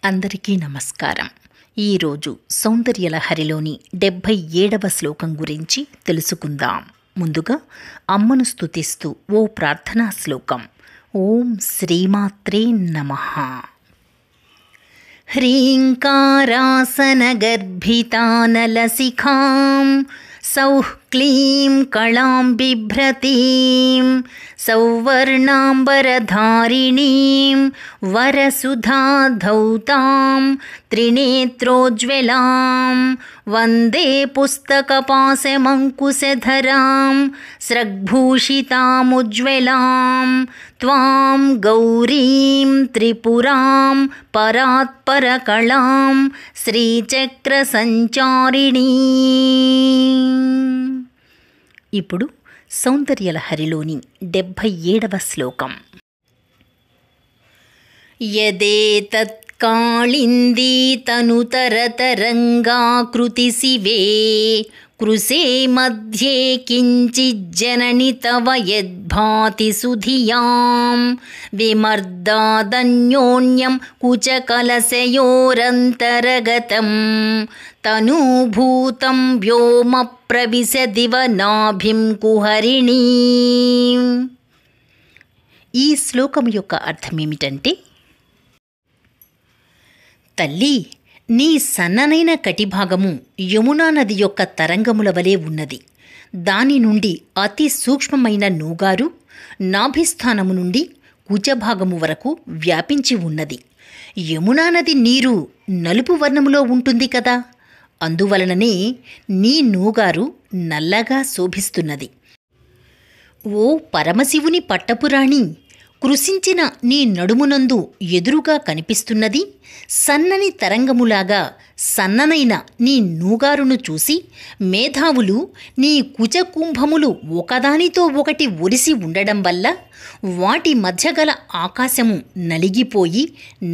అందరికీ నమస్కారం. ఈరోజు సౌందర్యలహరిలోని 77వ శ్లోకం గురించి తెలుసుకుందాం. ముందుగా అమ్మను స్తుతిస్తూ ఓ ప్రార్థనా శ్లోకం. ఓం శ్రీమాత్రే నమః. హ్రీంకారాసనగర్భితానలశిఖాం సౌః క్లీం కళాం బిభ్రతీం సౌవర్ణాంబరధారిణీం వరసుధాధౌతాం త్రినేత్రోజ్వలాం వందే పుస్తకపాశమంకుశధరాం స్రగ్భూషితాముజ్వలాం త్వాం గౌరీం త్రిపురాం పరాత్పరకళాం శ్రీచక్రసంచారిణీ. ఇప్పుడు సౌందర్యలహరిలోని 77వ శ్లోకం. యదేతత్ కాళిందీ తనుతరతరంగాకృతి శివే కృశే మధ్యే కించిజ్జనని తవ యద్భాతి సుధియాం విమర్దాదన్యోన్యం కుచకలశయోరంతరగతం తనూభూతం వ్యోమ ప్రవిశదివ నాభిం కుహరిణీ. ఈ శ్లోకం యొక్క అర్థమేమిటంటే, తల్లి, నీ సన్ననైన కటిభాగము యమునా నది యొక్క తరంగముల వలె ఉన్నది. దాని నుండి అతి సూక్ష్మమైన నూగారు నాభిస్థానము నుండి కుచభాగము వరకు వ్యాపించి ఉన్నది. యమునా నది నీరు నలుపు వర్ణములో ఉంటుంది కదా, అందువలననే నీ నూగారు నల్లగా శోభిస్తున్నది. ఓ పరమశివుని పట్టపురాణి, కృశించిన నీ నడుమునందు ఎదురుగా కనిపిస్తున్నది సన్నని తరంగములాగా సన్ననైన నీ నూగారును చూసి మేధావులు నీ కుచకుంభములు ఒకదానితో ఒకటి ఒరిసి ఉండడం వల్ల వాటి మధ్య గల ఆకాశము నలిగిపోయి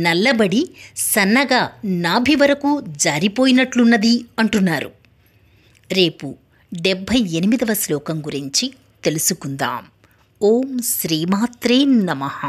నల్లబడి సన్నగా నాభి వరకు జారిపోయినట్లున్నది అంటున్నారు. రేపు 78వ శ్లోకం గురించి తెలుసుకుందాం. ఓం శ్రీమాత్రే నమః.